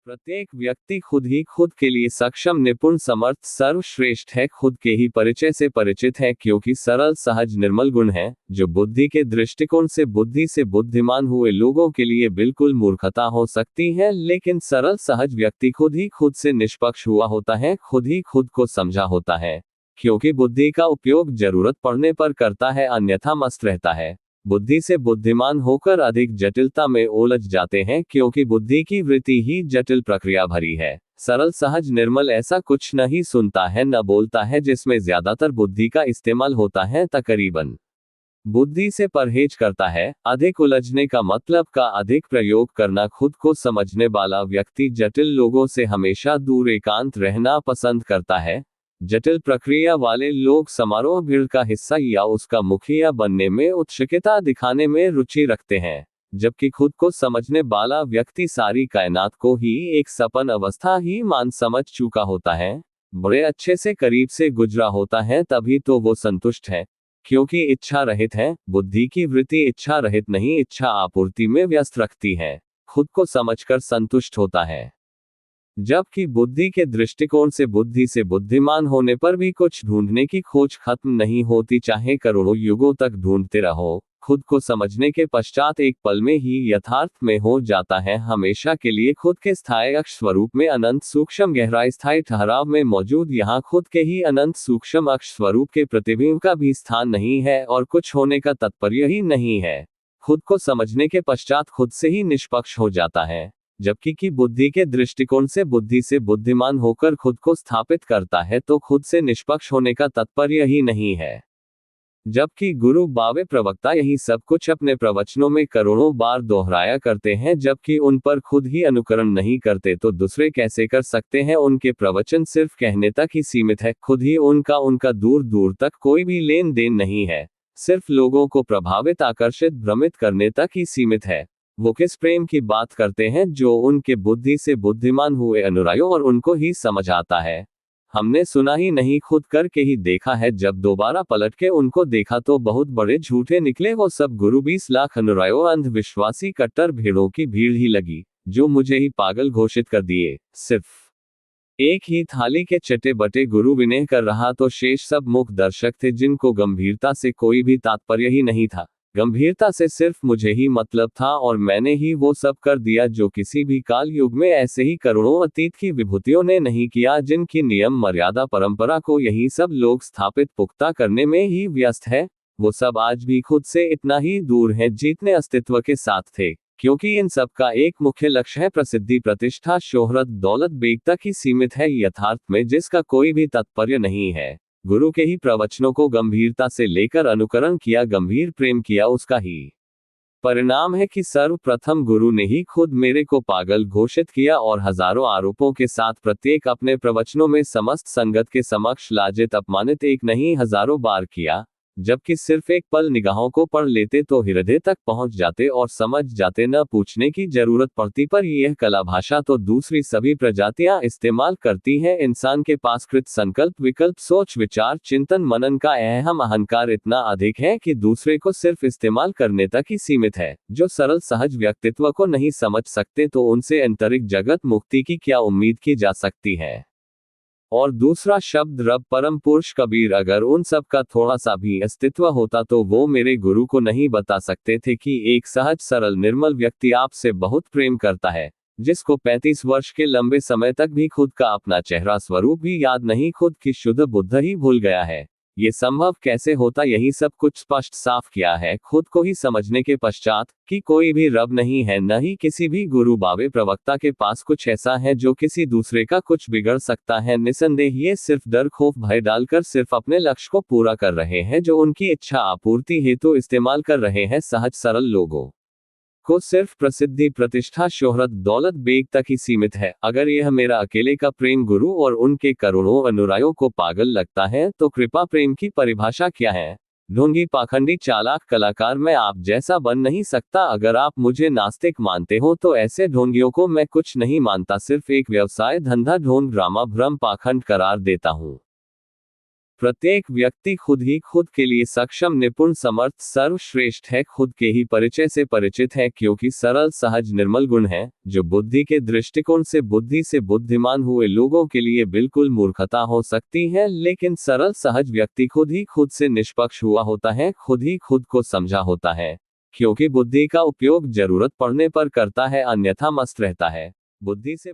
प्रत्येक व्यक्ति खुद ही खुद के लिए सक्षम, निपुण, समर्थ, सर्वश्रेष्ठ है, खुद के ही परिचय से परिचित है, क्योंकि सरल, सहज, निर्मल गुण है, जो बुद्धि के दृष्टिकोण से बुद्धि से बुद्धिमान हुए लोगों के लिए बिल्कुल मूर्खता हो सकती है, लेकिन सरल सहज व्यक्ति खुद ही खुद से निष्पक्ष हुआ होता है, खुद ही खुद को समझा होता है, क्योंकि बुद्धि का उपयोग जरूरत पड़ने पर करता है, अन्यथा मस्त रहता है। बुद्धि से बुद्धिमान होकर अधिक जटिलता में उलझ जाते हैं, क्योंकि बुद्धि की वृत्ति ही जटिल प्रक्रिया भरी है। सरल सहज निर्मल ऐसा कुछ नहीं सुनता है न बोलता है जिसमें ज्यादातर बुद्धि का इस्तेमाल होता है, तकरीबन बुद्धि से परहेज करता है। अधिक उलझने का मतलब का अधिक प्रयोग करना। खुद को समझने वाला व्यक्ति जटिल लोगों से हमेशा दूर एकांत रहना पसंद करता है। जटिल प्रक्रिया वाले लोग समारोह भीड़ का हिस्सा या उसका मुखिया बनने में उत्सुकता दिखाने में रुचि रखते हैं, जबकि खुद को समझने वाला व्यक्ति सारी कायनात को ही एक सपन अवस्था ही मान समझ चुका होता है, बड़े अच्छे से करीब से गुजरा होता है, तभी तो वो संतुष्ट है, क्योंकि इच्छा रहित है। बुद्धि की वृत्ति इच्छा रहित नहीं, इच्छा आपूर्ति में व्यस्त रखती है, खुद को समझकर संतुष्ट होता है। जबकि बुद्धि के दृष्टिकोण से बुद्धि से बुद्धिमान होने पर भी कुछ ढूंढने की खोज खत्म नहीं होती, चाहे करोड़ों युगों तक ढूंढते रहो। खुद को समझने के पश्चात एक पल में ही यथार्थ में हो जाता है, हमेशा के लिए खुद के स्थायी अक्ष स्वरूप में, अनंत सूक्ष्म गहराई स्थायी ठहराव में मौजूद। यहाँ खुद के ही अनंत सूक्ष्म अक्ष स्वरूप के प्रतिबिंब का भी स्थान नहीं है और कुछ होने का तात्पर्य ही नहीं है। खुद को समझने के पश्चात खुद से ही निष्पक्ष हो जाता है, जबकि की बुद्धि के दृष्टिकोण से बुद्धि से बुद्धिमान होकर खुद को स्थापित करता है, तो खुद से निष्पक्ष होने का तात्पर्य ही नहीं है। जबकि गुरु बावे प्रवक्ता यही सब कुछ अपने प्रवचनों में करोड़ों बार दोहराया करते हैं, जबकि उन पर खुद ही अनुकरण नहीं करते, तो दूसरे कैसे कर सकते हैं। उनके प्रवचन सिर्फ कहने तक ही सीमित है, खुद ही उनका दूर दूर तक कोई भी लेन देन नहीं है, सिर्फ लोगों को प्रभावित, आकर्षित, भ्रमित करने तक ही सीमित है। वो किस प्रेम की बात करते हैं जो उनके बुद्धि से बुद्धिमान हुए अनुयायियों और उनको ही समझ आता है। हमने सुना ही नहीं, खुद करके ही देखा है। जब दोबारा पलट के उनको देखा तो बहुत बड़े झूठे निकले वो सब गुरु। 20 लाख अनुयायियों, अंधविश्वासी कट्टर भेड़ों की भीड़ ही लगी, जो मुझे ही पागल घोषित कर दिए। सिर्फ एक ही थाली के चटे बटे गुरु विनय कर रहा, तो शेष सब मूक दर्शक थे, जिनको गंभीरता से कोई भी तात्पर्य ही नहीं था। गंभीरता से सिर्फ मुझे ही मतलब था, और मैंने ही वो सब कर दिया जो किसी भी काल युग में ऐसे ही करोड़ों अतीत की विभूतियों ने नहीं किया, जिनकी नियम मर्यादा परंपरा को यही सब लोग स्थापित पुख्ता करने में ही व्यस्त है। वो सब आज भी खुद से इतना ही दूर है जितने अस्तित्व के साथ थे, क्योंकि इन सब का एक मुख्य लक्ष्य है प्रसिद्धि, प्रतिष्ठा, शोहरत, दौलत, बेग तक ही सीमित है, यथार्थ में जिसका कोई भी तात्पर्य नहीं है। गुरु के ही प्रवचनों को गंभीरता से लेकर अनुकरण किया, गंभीर प्रेम किया, उसका ही परिणाम है कि सर्वप्रथम गुरु ने ही खुद मेरे को पागल घोषित किया, और हजारों आरोपों के साथ प्रत्येक अपने प्रवचनों में समस्त संगत के समक्ष लाजित, अपमानित, एक नहीं हजारों बार किया। जबकि सिर्फ एक पल निगाहों को पढ़ लेते तो हृदय तक पहुंच जाते और समझ जाते, न पूछने की जरूरत पड़ती। पर यह कला भाषा तो दूसरी सभी प्रजातियां इस्तेमाल करती हैं। इंसान के पास कृत संकल्प, विकल्प, सोच, विचार, चिंतन, मनन का अहम अहंकार इतना अधिक है कि दूसरे को सिर्फ इस्तेमाल करने तक ही सीमित है। जो सरल सहज व्यक्तित्व को नहीं समझ सकते, तो उनसे आंतरिक जगत मुक्ति की क्या उम्मीद की जा सकती है। और दूसरा शब्द रब, परम पुरुष, कबीर, अगर उन सब का थोड़ा सा भी अस्तित्व होता तो वो मेरे गुरु को नहीं बता सकते थे कि एक सहज सरल निर्मल व्यक्ति आपसे बहुत प्रेम करता है, जिसको 35 वर्ष के लंबे समय तक भी खुद का अपना चेहरा स्वरूप भी याद नहीं, खुद की शुद्ध बुद्ध ही भूल गया है। ये संभव कैसे होता, यही सब कुछ स्पष्ट साफ किया है खुद को ही समझने के पश्चात, कि कोई भी रब नहीं है, न ही किसी भी गुरु बावे प्रवक्ता के पास कुछ ऐसा है जो किसी दूसरे का कुछ बिगड़ सकता है। निसंदेह ये सिर्फ डर, खौफ, भय डालकर सिर्फ अपने लक्ष्य को पूरा कर रहे हैं, जो उनकी इच्छा आपूर्ति हेतु इस्तेमाल कर रहे हैं। सहज सरल लोगों को सिर्फ प्रसिद्धि, प्रतिष्ठा, शोहरत, दौलत, बेग तक ही सीमित है। अगर यह मेरा अकेले का प्रेम गुरु और उनके करोड़ों अनुयायियों को पागल लगता है, तो कृपा प्रेम की परिभाषा क्या है? ढोंगी, पाखंडी, चालाक कलाकार मैं आप जैसा बन नहीं सकता। अगर आप मुझे नास्तिक मानते हो, तो ऐसे ढोंगियों को मैं कुछ नहीं मानता, सिर्फ एक व्यवसाय, धंधा, ढोंग, ड्रामा, भ्रम, पाखंड करार देता हूँ। प्रत्येक व्यक्ति खुद ही खुद के लिए सक्षम, निपुण, समर्थ, सर्वश्रेष्ठ है, खुद के ही परिचय से परिचित है, क्योंकि सरल, सहज, निर्मल गुण है, जो बुद्धि के दृष्टिकोण से बुद्धि से बुद्धिमान हुए लोगों के लिए बिल्कुल मूर्खता हो सकती है, लेकिन सरल सहज व्यक्ति खुद ही खुद से निष्पक्ष हुआ होता है, खुद ही खुद को समझा होता है, क्योंकि बुद्धि का उपयोग जरूरत पड़ने पर करता है, अन्यथा मस्त रहता है। बुद्धि से